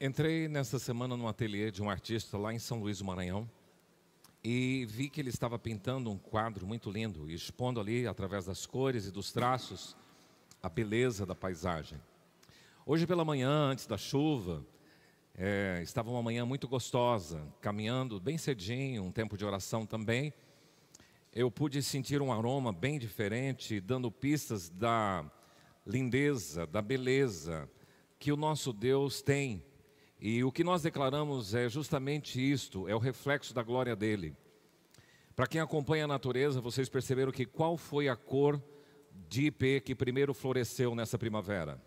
Entrei nessa semana no ateliê de um artista lá em São Luís do Maranhão e vi que ele estava pintando um quadro muito lindo e expondo ali, através das cores e dos traços, a beleza da paisagem. Hoje pela manhã, antes da chuva, estava uma manhã muito gostosa, caminhando bem cedinho, um tempo de oração também. Eu pude sentir um aroma bem diferente, dando pistas da lindeza, da beleza que o nosso Deus tem. E o que nós declaramos é justamente isto, é o reflexo da glória dele. Para quem acompanha a natureza, vocês perceberam que qual foi a cor de ipê que primeiro floresceu nessa primavera?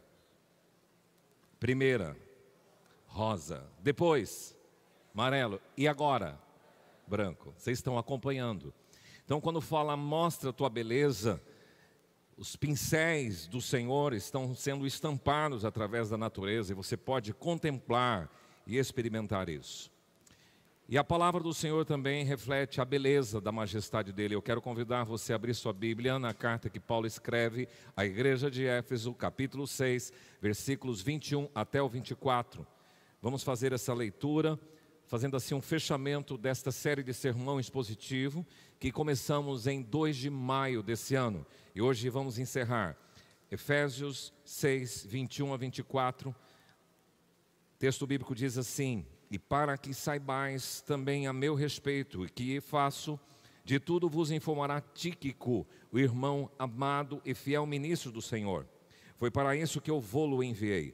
Primeira, rosa. Depois, amarelo. E agora? Branco. Vocês estão acompanhando. Então, quando fala, mostra a tua beleza, os pincéis do Senhor estão sendo estampados através da natureza e você pode contemplar e experimentar isso. E a palavra do Senhor também reflete a beleza da majestade dele. Eu quero convidar você a abrir sua Bíblia na carta que Paulo escreve à igreja de Éfeso, capítulo 6, versículos 21 até o 24. Vamos fazer essa leitura, fazendo assim um fechamento desta série de sermão expositivo que começamos em 2 de maio desse ano. E hoje vamos encerrar. Efésios 6, 21 a 24. O texto bíblico diz assim: e para que saibais também a meu respeito, e que faço, de tudo vos informará Tíquico, o irmão amado e fiel ministro do Senhor. Foi para isso que eu vou-lo enviei,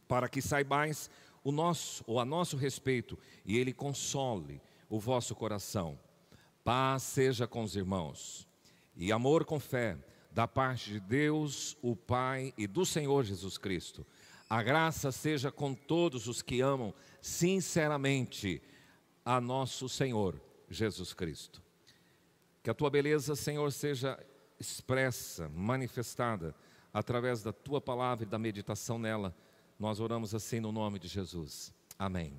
para que saibais a nosso respeito, e ele console o vosso coração. Paz seja com os irmãos, e amor com fé, da parte de Deus, o Pai, e do Senhor Jesus Cristo. A graça seja com todos os que amam sinceramente a nosso Senhor Jesus Cristo. Que a tua beleza, Senhor, seja expressa, manifestada através da tua palavra e da meditação nela. Nós oramos assim no nome de Jesus. Amém.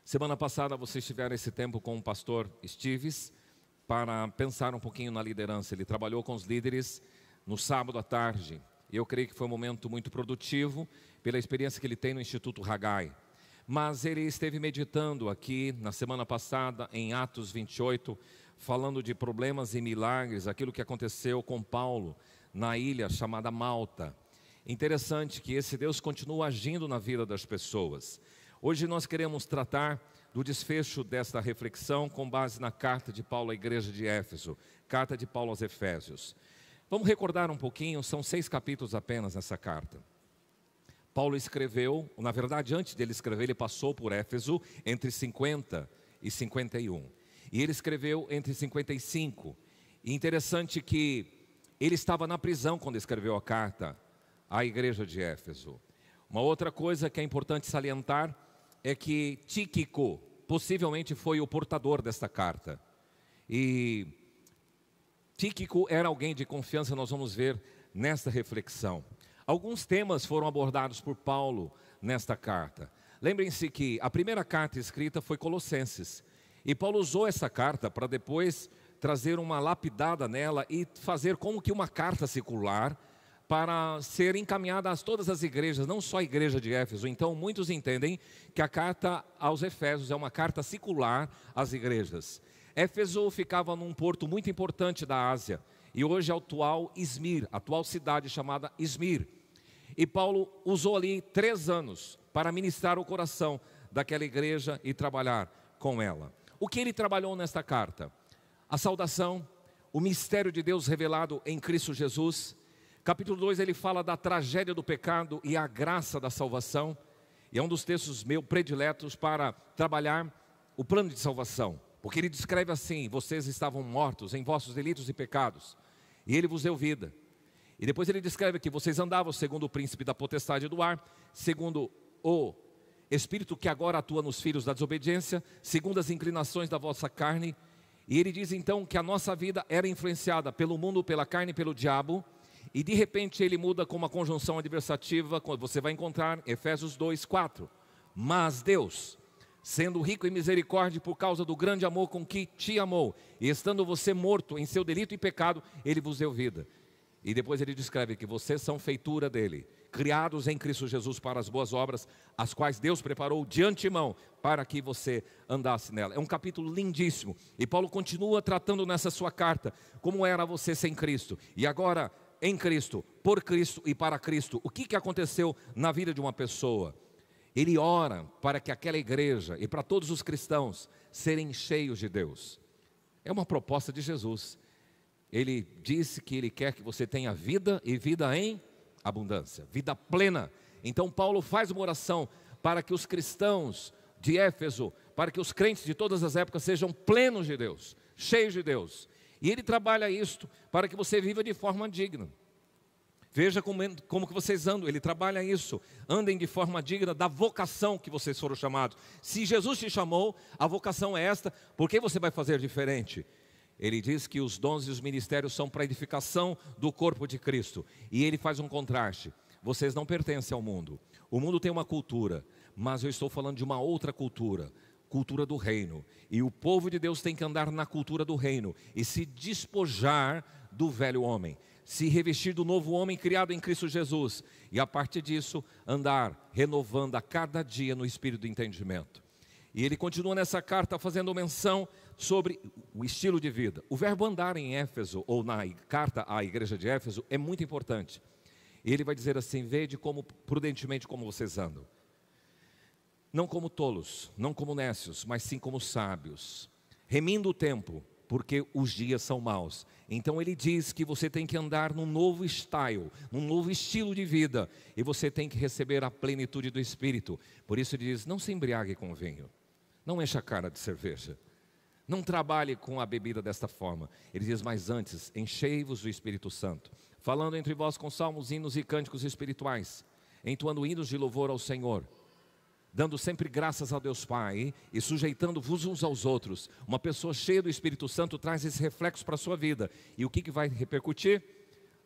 Semana passada vocês tiveram esse tempo com o pastor Estives para pensar um pouquinho na liderança. Ele trabalhou com os líderes no sábado à tarde. E eu creio que foi um momento muito produtivo pela experiência que ele tem no Instituto Haggai. Mas ele esteve meditando aqui na semana passada em Atos 28, falando de problemas e milagres, aquilo que aconteceu com Paulo na ilha chamada Malta. Interessante que esse Deus continua agindo na vida das pessoas. Hoje nós queremos tratar do desfecho desta reflexão com base na carta de Paulo à igreja de Éfeso, carta de Paulo aos Efésios. Vamos recordar um pouquinho, são 6 capítulos apenas nessa carta. Paulo escreveu, na verdade antes dele escrever, ele passou por Éfeso entre 50 e 51. E ele escreveu entre 55. E interessante que ele estava na prisão quando escreveu a carta à igreja de Éfeso. Uma outra coisa que é importante salientar é que Tíquico possivelmente foi o portador desta carta. E Tíquico era alguém de confiança, nós vamos ver nesta reflexão. Alguns temas foram abordados por Paulo nesta carta. Lembrem-se que a primeira carta escrita foi Colossenses. E Paulo usou essa carta para depois trazer uma lapidada nela e fazer como que uma carta circular para ser encaminhada a todas as igrejas, não só a igreja de Éfeso. Então muitos entendem que a carta aos Efésios é uma carta circular às igrejas. Éfeso ficava num porto muito importante da Ásia, e hoje é o atual Izmir, atual cidade chamada Izmir. E Paulo usou ali 3 anos para ministrar o coração daquela igreja e trabalhar com ela. O que ele trabalhou nesta carta? A saudação, o mistério de Deus revelado em Cristo Jesus. Capítulo 2 ele fala da tragédia do pecado e a graça da salvação. E é um dos textos meus prediletos para trabalhar o plano de salvação. Porque ele descreve assim: vocês estavam mortos em vossos delitos e pecados, e ele vos deu vida. E depois ele descreve que vocês andavam segundo o príncipe da potestade do ar, segundo o espírito que agora atua nos filhos da desobediência, segundo as inclinações da vossa carne. E ele diz então que a nossa vida era influenciada pelo mundo, pela carne e pelo diabo. E de repente ele muda com uma conjunção adversativa, você vai encontrar Efésios 2, 4. Mas Deus, sendo rico em misericórdia por causa do grande amor com que te amou, e estando você morto em seu delito e pecado, ele vos deu vida. E depois ele descreve que vocês são feitura dele, criados em Cristo Jesus para as boas obras, as quais Deus preparou de antemão para que você andasse nela. É um capítulo lindíssimo. E Paulo continua tratando nessa sua carta como era você sem Cristo. E agora, em Cristo, por Cristo e para Cristo, o que aconteceu na vida de uma pessoa? Ele ora para que aquela igreja e para todos os cristãos serem cheios de Deus. É uma proposta de Jesus. Ele disse que Ele quer que você tenha vida e vida em abundância, vida plena. Então Paulo faz uma oração para que os cristãos de Éfeso, para que os crentes de todas as épocas sejam plenos de Deus, cheios de Deus. E ele trabalha isto para que você viva de forma digna. Veja como que vocês andam, ele trabalha isso. Andem de forma digna da vocação que vocês foram chamados. Se Jesus te chamou, a vocação é esta, por que você vai fazer diferente? Ele diz que os dons e os ministérios são para a edificação do corpo de Cristo. E ele faz um contraste. Vocês não pertencem ao mundo. O mundo tem uma cultura, mas eu estou falando de uma outra cultura. Cultura do reino. E o povo de Deus tem que andar na cultura do reino. E se despojar do velho homem. Se revestir do novo homem criado em Cristo Jesus. E a partir disso, andar renovando a cada dia no espírito do entendimento. E ele continua nessa carta fazendo menção sobre o estilo de vida. O verbo andar em Éfeso, ou na carta à igreja de Éfeso, é muito importante. E ele vai dizer assim: vede como prudentemente como vocês andam. Não como tolos, não como nécios, mas sim como sábios. Remindo o tempo, porque os dias são maus. Então ele diz que você tem que andar num novo style, num novo estilo de vida. E você tem que receber a plenitude do Espírito. Por isso ele diz: não se embriague com vinho. Não encha a cara de cerveja. Não trabalhe com a bebida desta forma. Ele diz: mas antes, enchei-vos do Espírito Santo, falando entre vós com salmos, hinos e cânticos espirituais, entoando hinos de louvor ao Senhor, dando sempre graças a Deus Pai e sujeitando-vos uns aos outros. Uma pessoa cheia do Espírito Santo traz esse reflexo para a sua vida. E o que vai repercutir?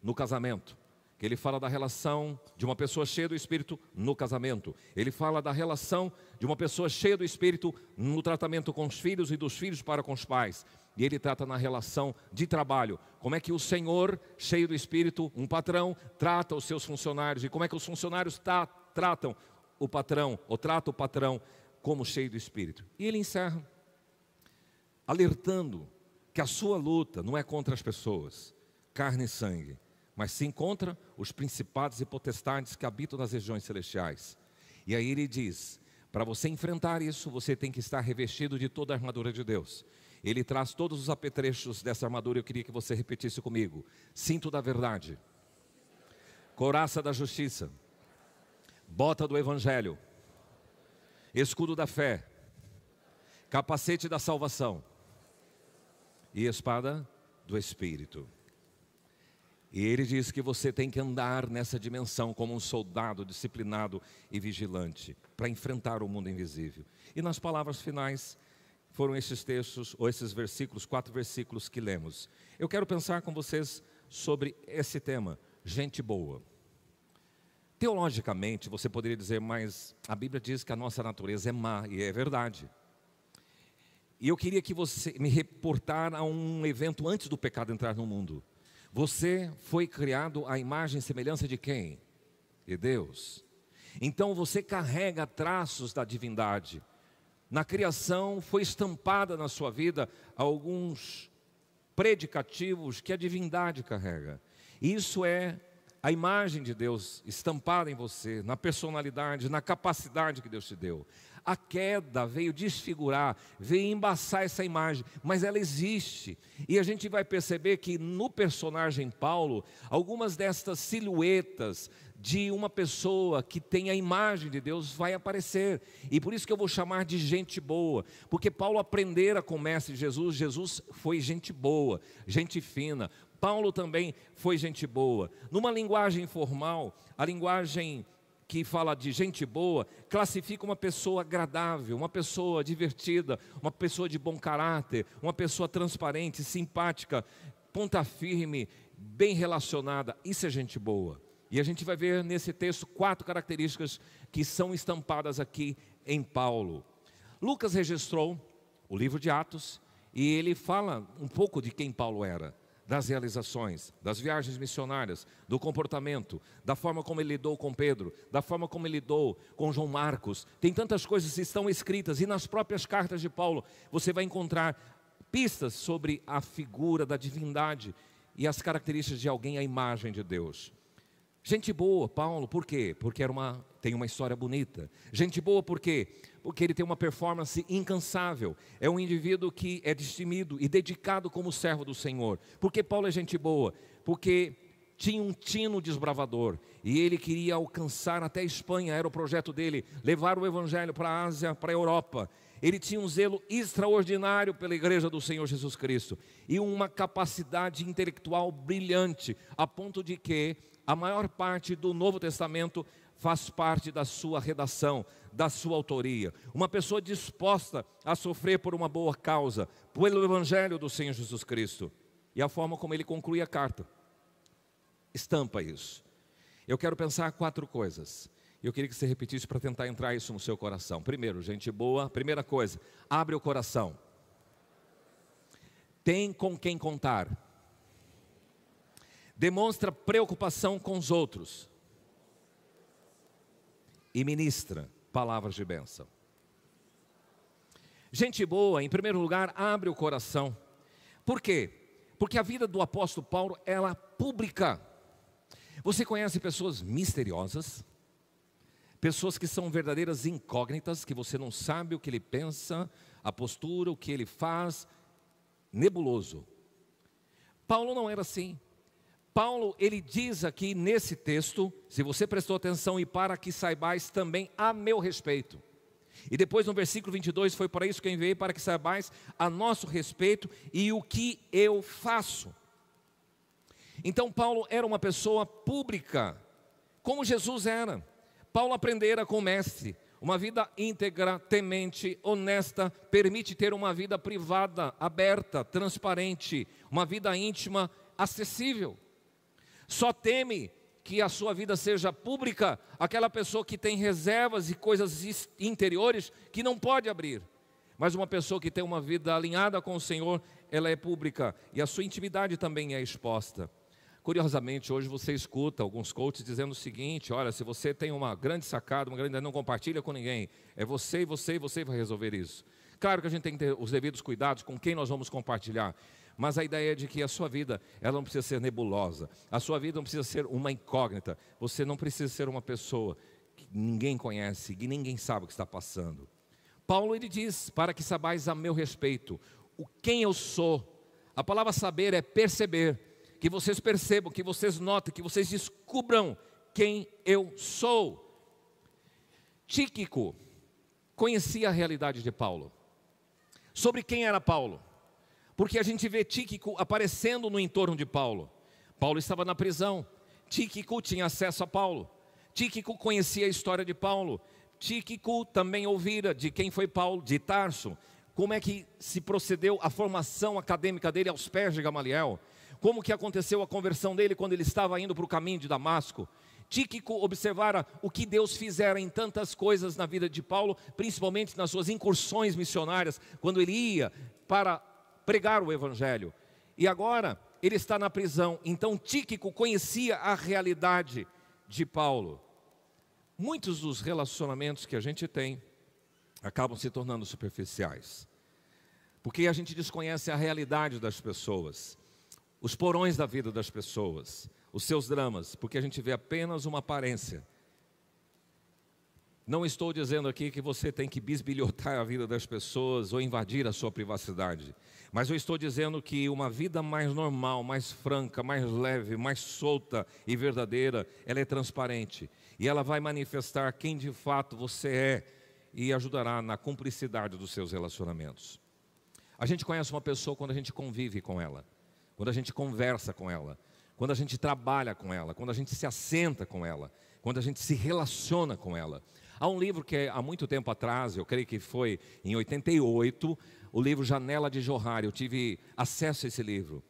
No casamento. Que ele fala da relação de uma pessoa cheia do Espírito no casamento. Ele fala da relação de uma pessoa cheia do Espírito no tratamento com os filhos e dos filhos para com os pais. E ele trata na relação de trabalho. Como é que o Senhor, cheio do Espírito, um patrão, trata os seus funcionários. E como é que os funcionários tratam o patrão, ou trata o patrão como cheio do Espírito. E ele encerra alertando que a sua luta não é contra as pessoas, carne e sangue, mas sim contra os principados e potestades que habitam nas regiões celestiais. E aí ele diz: para você enfrentar isso, você tem que estar revestido de toda a armadura de Deus. Ele traz todos os apetrechos dessa armadura. Eu queria que você repetisse comigo: cinto da verdade, couraça da justiça, bota do evangelho, escudo da fé, capacete da salvação e espada do Espírito. E ele diz que você tem que andar nessa dimensão como um soldado disciplinado e vigilante para enfrentar o mundo invisível. E nas palavras finais foram esses textos, ou esses versículos, 4 versículos que lemos. Eu quero pensar com vocês sobre esse tema: gente boa. Teologicamente, você poderia dizer, mas a Bíblia diz que a nossa natureza é má, e é verdade. E eu queria que você me reportar a um evento antes do pecado entrar no mundo. Você foi criado à imagem e semelhança de quem? De Deus. Então você carrega traços da divindade. Na criação foi estampada na sua vida alguns predicativos que a divindade carrega. Isso é a imagem de Deus estampada em você, na personalidade, na capacidade que Deus te deu. A queda veio desfigurar, veio embaçar essa imagem, mas ela existe. E a gente vai perceber que no personagem Paulo, algumas destas silhuetas de uma pessoa que tem a imagem de Deus vai aparecer. E por isso que eu vou chamar de gente boa, porque Paulo aprendera com o mestre Jesus. Jesus foi gente boa, gente fina. Paulo também foi gente boa. Numa linguagem formal, a linguagem que fala de gente boa, classifica uma pessoa agradável, uma pessoa divertida, uma pessoa de bom caráter, uma pessoa transparente, simpática, ponta firme, bem relacionada. Isso é gente boa. E a gente vai ver nesse texto 4 características que são estampadas aqui em Paulo. Lucas registrou o livro de Atos e ele fala um pouco de quem Paulo era. das realizações, das viagens missionárias, do comportamento, da forma como ele lidou com Pedro, da forma como ele lidou com João Marcos. Tem tantas coisas que estão escritas, e nas próprias cartas de Paulo você vai encontrar pistas sobre a figura da divindade e as características de alguém à imagem de Deus. Gente boa, Paulo, por quê? Porque tem uma história bonita. Gente boa, por quê? Porque ele tem uma performance incansável. É um indivíduo que é destemido e dedicado como servo do Senhor. Por que Paulo é gente boa? Porque tinha um tino desbravador e ele queria alcançar até a Espanha, era o projeto dele, levar o evangelho para a Ásia, para a Europa. Ele tinha um zelo extraordinário pela igreja do Senhor Jesus Cristo e uma capacidade intelectual brilhante, a ponto de que a maior parte do Novo Testamento faz parte da sua redação, da sua autoria. Uma pessoa disposta a sofrer por uma boa causa, pelo evangelho do Senhor Jesus Cristo. E a forma como ele conclui a carta estampa isso. Eu quero pensar 4 coisas. Eu queria que você repetisse para tentar entrar isso no seu coração. Primeiro, gente boa, primeira coisa, abre o coração. Tem com quem contar. Demonstra preocupação com os outros. E ministra palavras de bênção. Gente boa, em primeiro lugar, abre o coração. Por quê? Porque a vida do apóstolo Paulo, ela é pública. Você conhece pessoas misteriosas, pessoas que são verdadeiras incógnitas, que você não sabe o que ele pensa, a postura, o que ele faz, nebuloso. Paulo não era assim. Paulo, ele diz aqui nesse texto, se você prestou atenção, e para que saibais também a meu respeito. E depois no versículo 22, foi para isso que eu enviei, para que saibais a nosso respeito e o que eu faço. Então Paulo era uma pessoa pública, como Jesus era. Paulo aprendera com o mestre, uma vida íntegra, temente, honesta, permite ter uma vida privada, aberta, transparente, uma vida íntima, acessível. Só teme que a sua vida seja pública aquela pessoa que tem reservas e coisas interiores que não pode abrir. Mas uma pessoa que tem uma vida alinhada com o Senhor, ela é pública e a sua intimidade também é exposta. Curiosamente, hoje você escuta alguns coaches dizendo o seguinte: olha, se você tem uma grande sacada, não compartilha com ninguém, é você e você e você vai resolver isso. Claro que a gente tem que ter os devidos cuidados com quem nós vamos compartilhar, mas a ideia é de que a sua vida, ela não precisa ser nebulosa, a sua vida não precisa ser uma incógnita, você não precisa ser uma pessoa que ninguém conhece, que ninguém sabe o que está passando. Paulo, ele diz, para que saibais a meu respeito, o quem eu sou. A palavra saber é perceber, que vocês percebam, que vocês notem, que vocês descubram quem eu sou. Tíquico conhecia a realidade de Paulo. Sobre quem era Paulo? Porque a gente vê Tíquico aparecendo no entorno de Paulo. Paulo estava na prisão. Tíquico tinha acesso a Paulo. Tíquico conhecia a história de Paulo. Tíquico também ouvira de quem foi Paulo, de Tarso. Como é que se procedeu a formação acadêmica dele aos pés de Gamaliel. Como que aconteceu a conversão dele quando ele estava indo para o caminho de Damasco. Tíquico observara o que Deus fizera em tantas coisas na vida de Paulo, principalmente nas suas incursões missionárias, quando ele ia para pregar o evangelho. E agora ele está na prisão. Então Tíquico conhecia a realidade de Paulo. Muitos dos relacionamentos que a gente tem acabam se tornando superficiais, porque a gente desconhece a realidade das pessoas, os porões da vida das pessoas, os seus dramas, porque a gente vê apenas uma aparência. Não estou dizendo aqui que você tem que bisbilhotar a vida das pessoas ou invadir a sua privacidade, mas eu estou dizendo que uma vida mais normal, mais franca, mais leve, mais solta e verdadeira, ela é transparente e ela vai manifestar quem de fato você é e ajudará na cumplicidade dos seus relacionamentos. A gente conhece uma pessoa quando a gente convive com ela, quando a gente conversa com ela, quando a gente trabalha com ela, quando a gente se assenta com ela, quando a gente se relaciona com ela. Há um livro que há muito tempo atrás, eu creio que foi em 88, o livro Janela de Johari. Eu tive acesso a esse livro.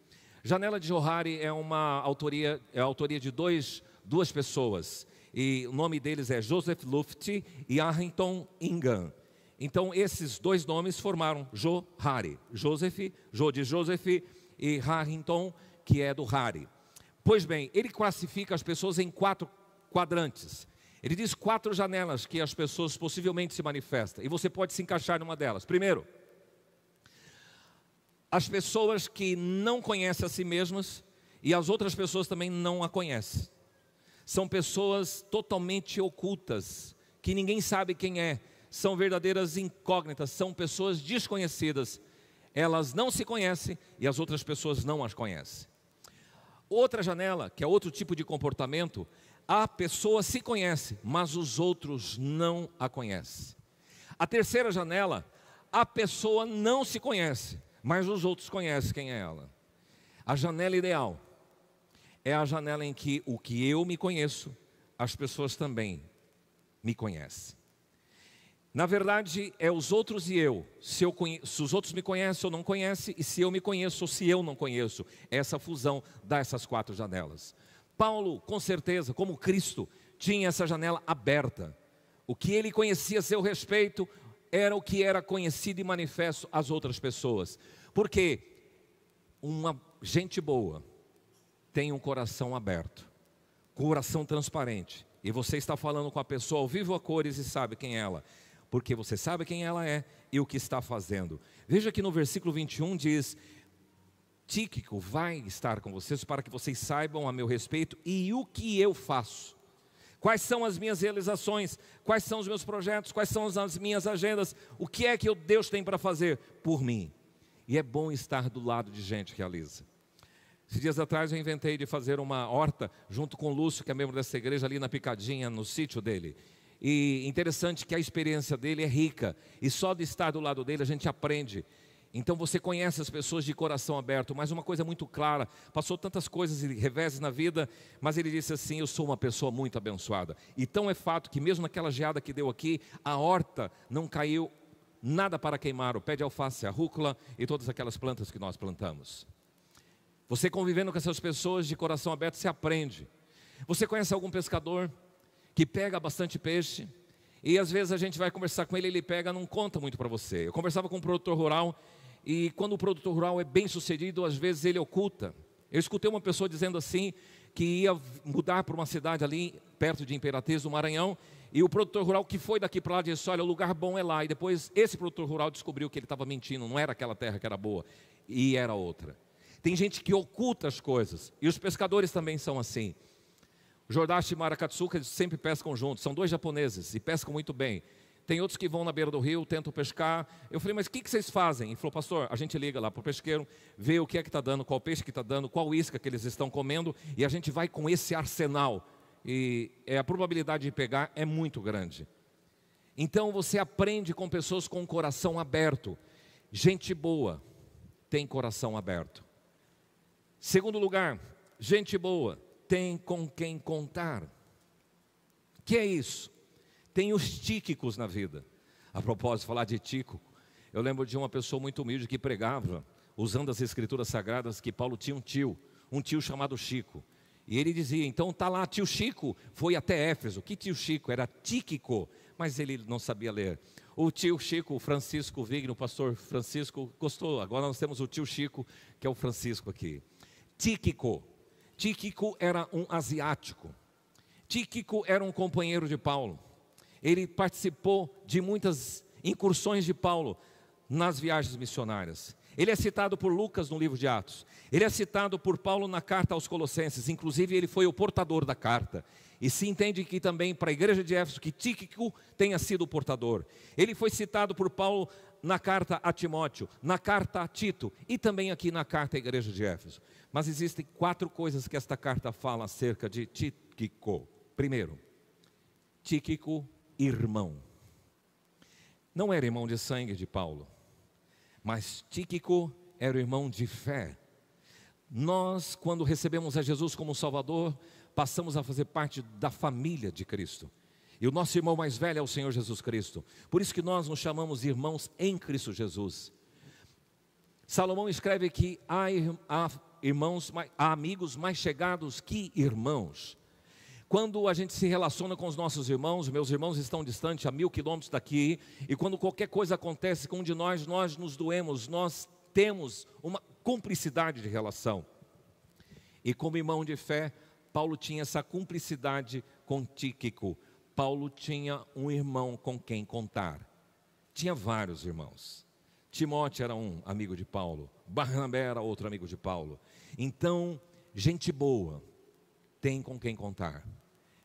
Janela de Johari é a autoria de duas pessoas. E o nome deles é Joseph Luft e Harrington Ingham. Então esses dois nomes formaram Johari. Joseph, Jo de Joseph, e Harrington, que é do Hari. Pois bem, ele classifica as pessoas em 4 quadrantes. Ele diz 4 janelas que as pessoas possivelmente se manifestam, e você pode se encaixar numa delas. Primeiro, as pessoas que não conhecem a si mesmas e as outras pessoas também não a conhecem. São pessoas totalmente ocultas, que ninguém sabe quem é, são verdadeiras incógnitas, são pessoas desconhecidas. Elas não se conhecem e as outras pessoas não as conhecem. Outra janela, que é outro tipo de comportamento, a pessoa se conhece, mas os outros não a conhecem. A terceira janela, a pessoa não se conhece, mas os outros conhecem quem é ela. A janela ideal é a janela em que o que eu me conheço, as pessoas também me conhecem. Na verdade, é os outros e eu. Se os outros me conhecem ou não conhecem, e se eu me conheço ou se eu não conheço. Essa fusão dá essas 4 janelas. Paulo, com certeza, como Cristo, tinha essa janela aberta. O que ele conhecia a seu respeito era o que era conhecido e manifesto às outras pessoas. Porque uma gente boa tem um coração aberto, coração transparente. E você está falando com a pessoa ao vivo a cores e sabe quem é ela. Porque você sabe quem ela é e o que está fazendo. Veja que no versículo 21 diz: Tíquico vai estar com vocês para que vocês saibam a meu respeito e o que eu faço. Quais são as minhas realizações, quais são os meus projetos, quais são as minhas agendas, o que é que Deus tem para fazer por mim. E é bom estar do lado de gente que realiza. Esses dias atrás eu inventei de fazer uma horta junto com o Lúcio, que é membro dessa igreja, ali na Picadinha, no sítio dele. E interessante que a experiência dele é rica, e só de estar do lado dele a gente aprende. Então você conhece as pessoas de coração aberto, mas uma coisa muito clara, passou tantas coisas e reveses na vida, mas ele disse assim: eu sou uma pessoa muito abençoada. Então é fato que mesmo naquela geada que deu aqui, a horta não caiu nada para queimar, o pé de alface, a rúcula e todas aquelas plantas que nós plantamos. Você convivendo com essas pessoas de coração aberto, você aprende. Você conhece algum pescador que pega bastante peixe, e às vezes a gente vai conversar com ele, ele pega, não conta muito para você. Eu conversava com um produtor rural, e quando o produtor rural é bem sucedido, às vezes ele oculta. Eu escutei uma pessoa dizendo assim, que ia mudar para uma cidade ali, perto de Imperatriz do Maranhão, e o produtor rural que foi daqui para lá disse: olha, o lugar bom é lá. E depois esse produtor rural descobriu que ele estava mentindo, não era aquela terra que era boa, e era outra. Tem gente que oculta as coisas, e os pescadores também são assim. O Jordache e Maracatsuka, eles sempre pescam juntos, são 2 japoneses, e pescam muito bem. Tem outros que vão na beira do rio, tentam pescar. Eu falei: mas o que vocês fazem? Ele falou: pastor, a gente liga lá para o pesqueiro, vê o que é que está dando, qual peixe que está dando, qual isca que eles estão comendo, e a gente vai com esse arsenal. E a probabilidade de pegar é muito grande. Então você aprende com pessoas com o coração aberto. Gente boa tem coração aberto. Segundo lugar, gente boa tem com quem contar. Que é isso? Tem os tíquicos na vida. A propósito, falar de Tico, eu lembro de uma pessoa muito humilde que pregava, usando as escrituras sagradas, que Paulo tinha um tio chamado Chico. E ele dizia: então tá lá, tio Chico foi até Éfeso. Que tio Chico? Era Tíquico, mas ele não sabia ler. O tio Chico, o Francisco Vigno, o pastor Francisco, gostou. Agora nós temos o tio Chico, que é o Francisco aqui. Tíquico. Tíquico era um asiático. Tíquico era um companheiro de Paulo. Ele participou de muitas incursões de Paulo nas viagens missionárias. Ele é citado por Lucas no livro de Atos. Ele é citado por Paulo na carta aos Colossenses. Inclusive ele foi o portador da carta. E se entende que também para a igreja de Éfeso que Tíquico tenha sido o portador. Ele foi citado por Paulo na carta a Timóteo, na carta a Tito e também aqui na carta à igreja de Éfeso. Mas existem 4 coisas que esta carta fala acerca de Tíquico. Primeiro, Tíquico, irmão. Não era irmão de sangue de Paulo, mas Tíquico era o irmão de fé. Nós, quando recebemos a Jesus como Salvador, passamos a fazer parte da família de Cristo. E o nosso irmão mais velho é o Senhor Jesus Cristo. Por isso que nós nos chamamos irmãos em Cristo Jesus. Salomão escreve que há amigos mais chegados que irmãos. Quando a gente se relaciona com os nossos irmãos, meus irmãos estão distantes a 1000 quilômetros daqui, e quando qualquer coisa acontece com um de nós nos doemos, nós temos uma cumplicidade de relação. E como irmão de fé, Paulo tinha essa cumplicidade com Tíquico. Paulo tinha um irmão com quem contar. Tinha vários irmãos. Timóteo era um amigo de Paulo. Barnabé era outro amigo de Paulo. Então, gente boa tem com quem contar.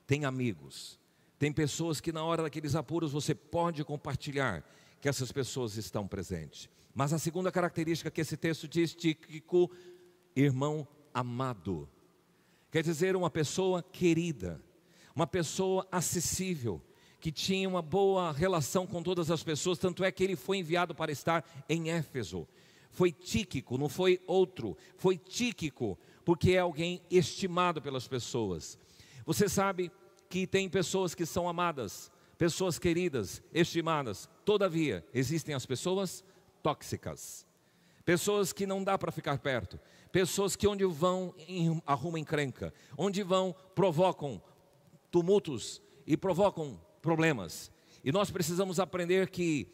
Tem amigos. Tem pessoas que na hora daqueles apuros você pode compartilhar, que essas pessoas estão presentes. Mas a segunda característica que esse texto diz, Tíquico, irmão amado. Quer dizer, uma pessoa querida, uma pessoa acessível, que tinha uma boa relação com todas as pessoas, tanto é que ele foi enviado para estar em Éfeso. Foi Tíquico, não foi outro, foi Tíquico, porque é alguém estimado pelas pessoas. Você sabe que tem pessoas que são amadas, pessoas queridas, estimadas. Todavia, existem as pessoas tóxicas, pessoas que não dá para ficar perto, pessoas que onde vão arrumam encrenca, onde vão provocam tumultos e provocam problemas. E nós precisamos aprender que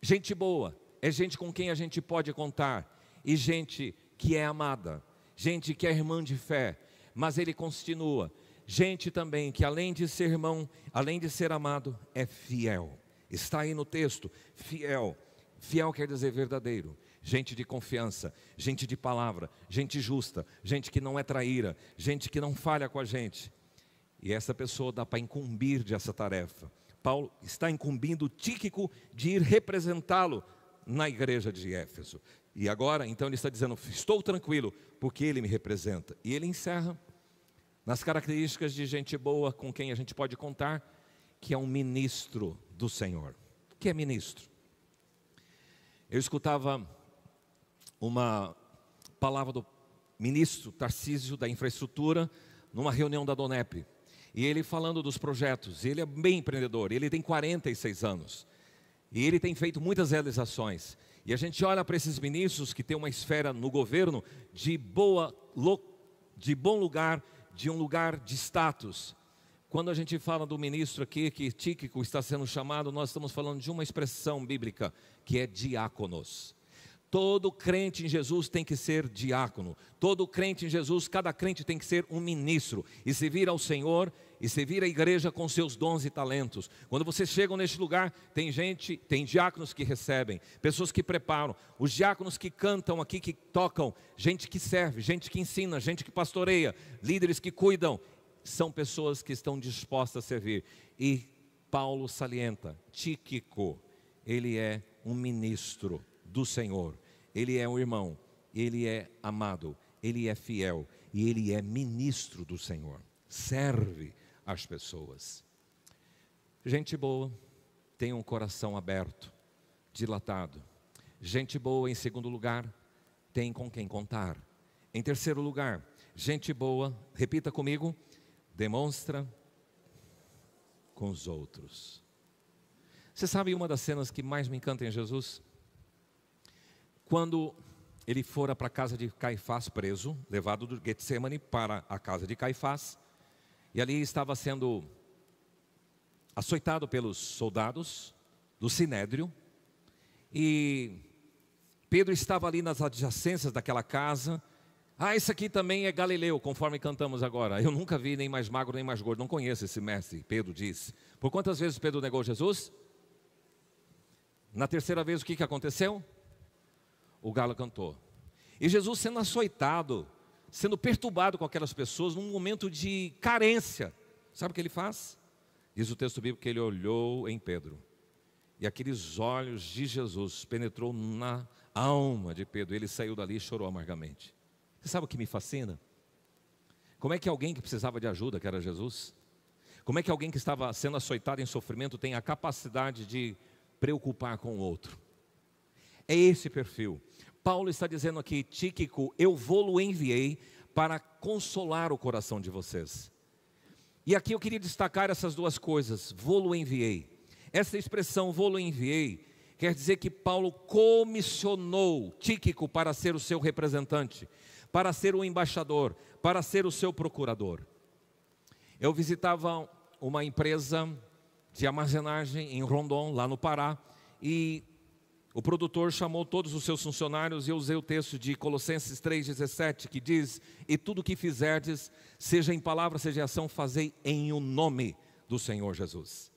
gente boa é gente com quem a gente pode contar, e gente que é amada, gente que é irmã de fé. Mas ele continua, gente também que além de ser irmão, além de ser amado, é fiel. Está aí no texto, fiel. Fiel quer dizer verdadeiro. Gente de confiança, gente de palavra, gente justa, gente que não é traíra, gente que não falha com a gente. E essa pessoa dá para incumbir dessa tarefa. Paulo está incumbindo Tíquico de ir representá-lo na igreja de Éfeso. E agora, então ele está dizendo, estou tranquilo, porque ele me representa. E ele encerra nas características de gente boa com quem a gente pode contar, que é um ministro do Senhor. O que é ministro? Eu escutava uma palavra do ministro Tarcísio da Infraestrutura numa reunião da Donep. E ele falando dos projetos, ele é bem empreendedor, ele tem 46 anos. E ele tem feito muitas realizações. E a gente olha para esses ministros que têm uma esfera no governo de bom lugar, de um lugar de status. Quando a gente fala do ministro aqui, que Tíquico está sendo chamado, nós estamos falando de uma expressão bíblica, que é diáconos. Todo crente em Jesus tem que ser diácono. Todo crente em Jesus, cada crente tem que ser um ministro. E servir ao Senhor e servir a igreja com seus dons e talentos. Quando vocês chegam neste lugar, tem diáconos que recebem, pessoas que preparam, os diáconos que cantam aqui, que tocam, gente que serve, gente que ensina, gente que pastoreia, líderes que cuidam. São pessoas que estão dispostas a servir. E Paulo salienta, Tíquico, ele é um ministro do Senhor. Ele é um irmão, ele é amado, ele é fiel e ele é ministro do Senhor. Serve as pessoas. Gente boa tem um coração aberto, dilatado. Gente boa, em segundo lugar, tem com quem contar. Em terceiro lugar, gente boa, repita comigo, demonstra com os outros. Você sabe uma das cenas que mais me encanta em Jesus? Quando ele fora para a casa de Caifás preso, levado do Getsemane para a casa de Caifás, e ali estava sendo açoitado pelos soldados do Sinédrio, e Pedro estava ali nas adjacências daquela casa. Esse aqui também é Galileu, conforme cantamos agora. Eu nunca vi nem mais magro nem mais gordo, não conheço esse mestre, Pedro disse. Por quantas vezes Pedro negou Jesus? Na terceira vez o que aconteceu? O galo cantou. E Jesus sendo açoitado, sendo perturbado com aquelas pessoas, num momento de carência, sabe o que ele faz? Diz o texto bíblico que ele olhou em Pedro, e aqueles olhos de Jesus penetrou na alma de Pedro. Ele saiu dali e chorou amargamente. Você sabe o que me fascina? Como é que alguém que precisava de ajuda, que era Jesus, como é que alguém que estava sendo açoitado em sofrimento tem a capacidade de preocupar com o outro? É esse perfil. Paulo está dizendo aqui, Tíquico, eu vou-lo enviei para consolar o coração de vocês. E aqui eu queria destacar essas duas coisas, vou-lo enviei. Essa expressão, vou-lo enviei, quer dizer que Paulo comissionou Tíquico para ser o seu representante, para ser o embaixador, para ser o seu procurador. Eu visitava uma empresa de armazenagem em Rondon, lá no Pará, e O produtor chamou todos os seus funcionários, e eu usei o texto de Colossenses 3,17, que diz: e tudo o que fizerdes, seja em palavra, seja em ação, fazei em o nome do Senhor Jesus.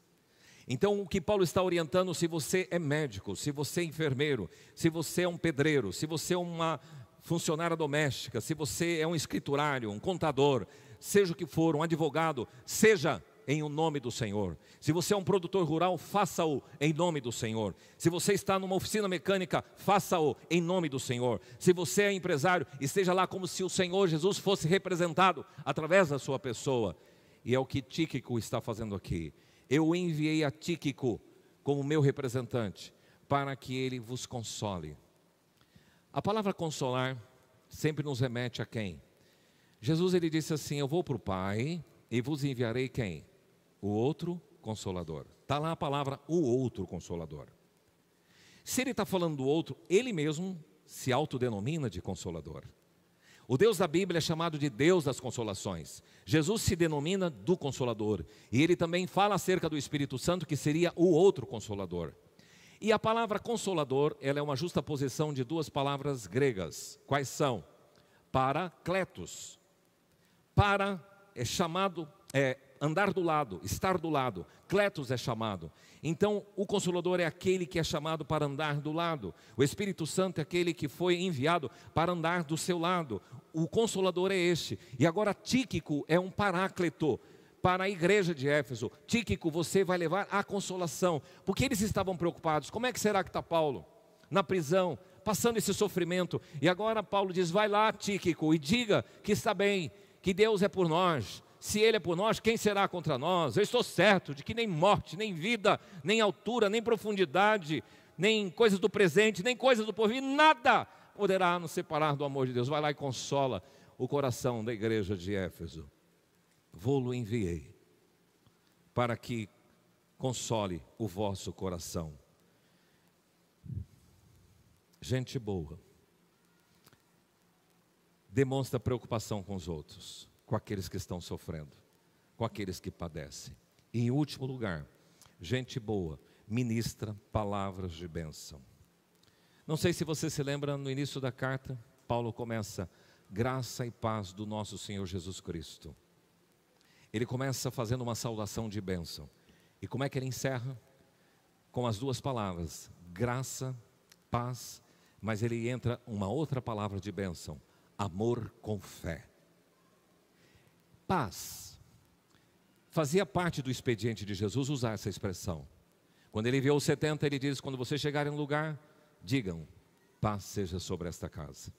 Então, o que Paulo está orientando, se você é médico, se você é enfermeiro, se você é um pedreiro, se você é uma funcionária doméstica, se você é um escriturário, um contador, seja o que for, um advogado, seja em o nome do Senhor. Se você é um produtor rural, faça-o em nome do Senhor. Se você está numa oficina mecânica, faça-o em nome do Senhor. Se você é empresário, esteja lá como se o Senhor Jesus fosse representado através da sua pessoa. E é o que Tíquico está fazendo aqui. Eu enviei a Tíquico como meu representante, para que ele vos console. A palavra consolar sempre nos remete a quem? Jesus, ele disse assim: eu vou para o Pai e vos enviarei quem? O outro Consolador. Está lá a palavra o outro Consolador. Se ele está falando do outro, ele mesmo se autodenomina de Consolador. O Deus da Bíblia é chamado de Deus das consolações. Jesus se denomina do Consolador. E ele também fala acerca do Espírito Santo, que seria o outro Consolador. E a palavra Consolador, ela é uma justaposição de duas palavras gregas. Quais são? Parakletos. Para é chamado, andar do lado, estar do lado. Kletos é chamado. Então, o Consolador é aquele que é chamado para andar do lado. O Espírito Santo é aquele que foi enviado para andar do seu lado. O Consolador é este. E agora Tíquico é um paráclito para a igreja de Éfeso. Tíquico, você vai levar a consolação. Porque eles estavam preocupados. Como é que será que está Paulo? Na prisão, passando esse sofrimento. E agora Paulo diz: vai lá, Tíquico, e diga que está bem, que Deus é por nós. Se Ele é por nós, quem será contra nós? Eu estou certo de que nem morte, nem vida, nem altura, nem profundidade, nem coisas do presente, nem coisas do porvir, nada poderá nos separar do amor de Deus. Vai lá e consola o coração da igreja de Éfeso. Vou-lo enviei para que console o vosso coração. Gente boa demonstra preocupação com os outros, com aqueles que estão sofrendo, com aqueles que padecem. E em último lugar, gente boa ministra palavras de bênção. Não sei se você se lembra, no início da carta, Paulo começa: graça e paz do nosso Senhor Jesus Cristo. Ele começa fazendo uma saudação de bênção. E como é que ele encerra? Com as duas palavras, graça, paz, mas ele entra uma outra palavra de bênção: amor com fé. Paz. Fazia parte do expediente de Jesus usar essa expressão. Quando ele enviou os 70, ele diz: quando você chegar em um lugar, digam, paz seja sobre esta casa.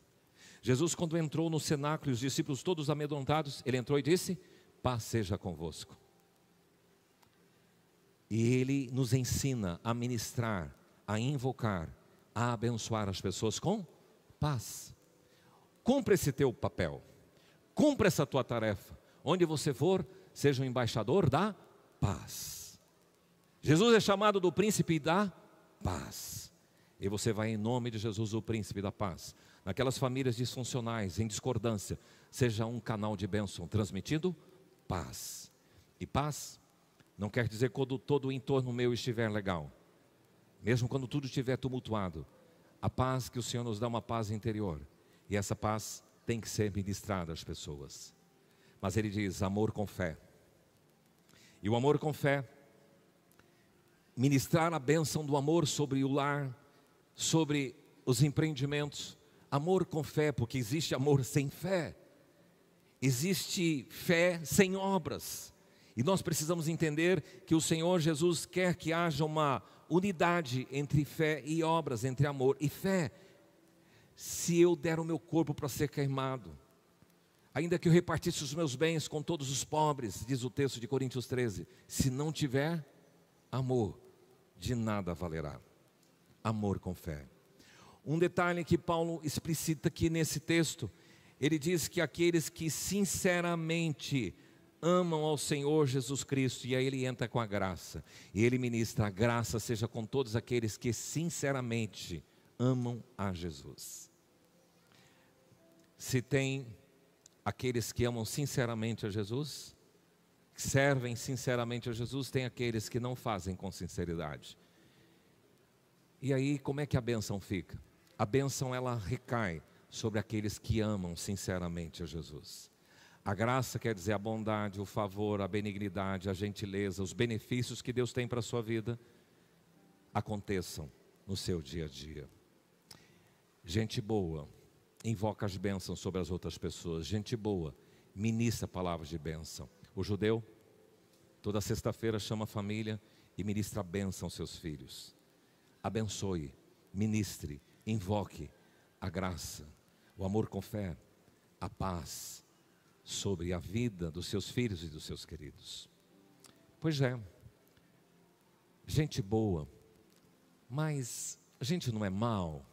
Jesus, quando entrou no cenáculo, os discípulos todos amedrontados, ele entrou e disse: paz seja convosco. E ele nos ensina a ministrar, a invocar, a abençoar as pessoas com paz. Cumpra esse teu papel, cumpra essa tua tarefa. Onde você for, seja um embaixador da paz. Jesus é chamado do príncipe da paz. E você vai em nome de Jesus, o príncipe da paz. Naquelas famílias disfuncionais, em discordância, seja um canal de bênção transmitindo paz. E paz não quer dizer quando todo o entorno meu estiver legal. Mesmo quando tudo estiver tumultuado, a paz que o Senhor nos dá, uma paz interior. E essa paz tem que ser ministrada às pessoas. Mas ele diz: amor com fé. E o amor com fé, ministrar a bênção do amor sobre o lar, sobre os empreendimentos. Amor com fé, porque existe amor sem fé. Existe fé sem obras. E nós precisamos entender que o Senhor Jesus quer que haja uma unidade entre fé e obras, entre amor e fé. Se eu der o meu corpo para ser queimado, ainda que eu repartisse os meus bens com todos os pobres, diz o texto de Coríntios 13, se não tiver amor, de nada valerá. Amor com fé. Um detalhe que Paulo explicita aqui nesse texto, ele diz que aqueles que sinceramente amam ao Senhor Jesus Cristo, e aí ele entra com a graça, e ele ministra: a graça seja com todos aqueles que sinceramente amam a Jesus. Se tem aqueles que amam sinceramente a Jesus, que servem sinceramente a Jesus, tem aqueles que não fazem com sinceridade. E aí, como é que a bênção fica? A bênção, ela recai sobre aqueles que amam sinceramente a Jesus. A graça quer dizer a bondade, o favor, a benignidade, a gentileza, os benefícios que Deus tem para a sua vida, aconteçam no seu dia a dia. Gente boa invoca as bênçãos sobre as outras pessoas. Gente boa ministra palavras de bênção. O judeu, toda sexta-feira, chama a família e ministra a bênção aos seus filhos. Abençoe, ministre, invoque a graça, o amor com fé, a paz sobre a vida dos seus filhos e dos seus queridos. Pois é, gente boa, mas a gente não é mau.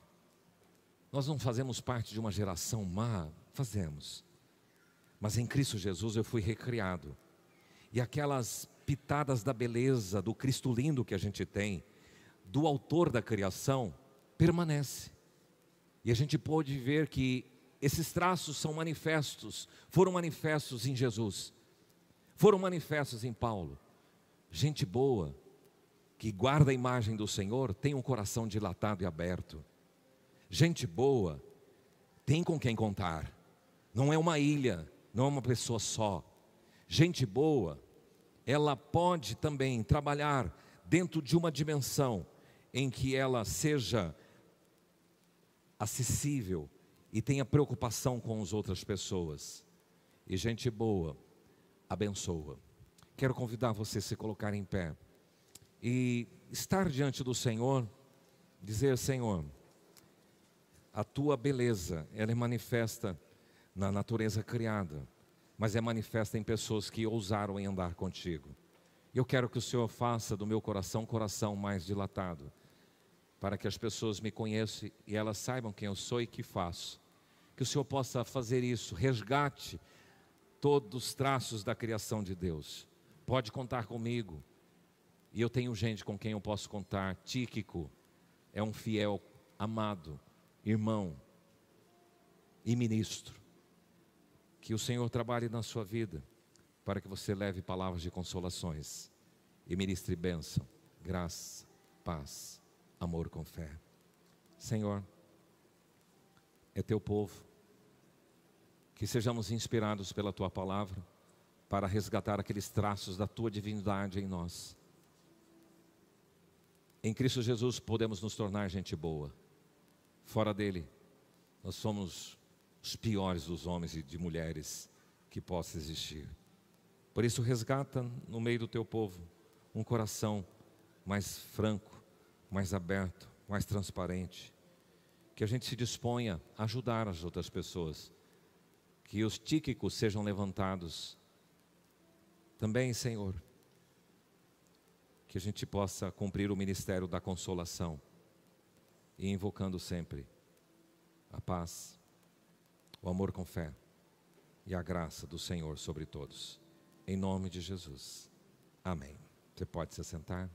Nós não fazemos parte de uma geração má, fazemos. Mas em Cristo Jesus eu fui recriado. E aquelas pitadas da beleza, do Cristo lindo que a gente tem, do autor da criação, permanece. E a gente pode ver que esses traços são manifestos, foram manifestos em Jesus, foram manifestos em Paulo. Gente boa, que guarda a imagem do Senhor, tem um coração dilatado e aberto. Gente boa, tem com quem contar, não é uma ilha, não é uma pessoa só. Gente boa, ela pode também trabalhar dentro de uma dimensão em que ela seja acessível e tenha preocupação com as outras pessoas. E gente boa abençoa. Quero convidar você a se colocar em pé e estar diante do Senhor, dizer: Senhor, a tua beleza, ela é manifesta na natureza criada, mas é manifesta em pessoas que ousaram em andar contigo. Eu quero que o Senhor faça do meu coração um coração mais dilatado, para que as pessoas me conheçam e elas saibam quem eu sou e que faço. Que o Senhor possa fazer isso, resgate todos os traços da criação de Deus. Pode contar comigo, e eu tenho gente com quem eu posso contar. Tíquico é um fiel, amado irmão e ministro. Que o Senhor trabalhe na sua vida, para que você leve palavras de consolações e ministre bênção, graça, paz, amor com fé. Senhor, é teu povo, que sejamos inspirados pela tua palavra, para resgatar aqueles traços da tua divindade em nós. Em Cristo Jesus podemos nos tornar gente boa. Fora dele, nós somos os piores dos homens e de mulheres que possa existir. Por isso, resgata no meio do teu povo um coração mais franco, mais aberto, mais transparente. Que a gente se disponha a ajudar as outras pessoas. Que os tíquicos sejam levantados. Também, Senhor, que a gente possa cumprir o ministério da consolação, e invocando sempre a paz, o amor com fé e a graça do Senhor sobre todos. Em nome de Jesus. Amém. Você pode se sentar.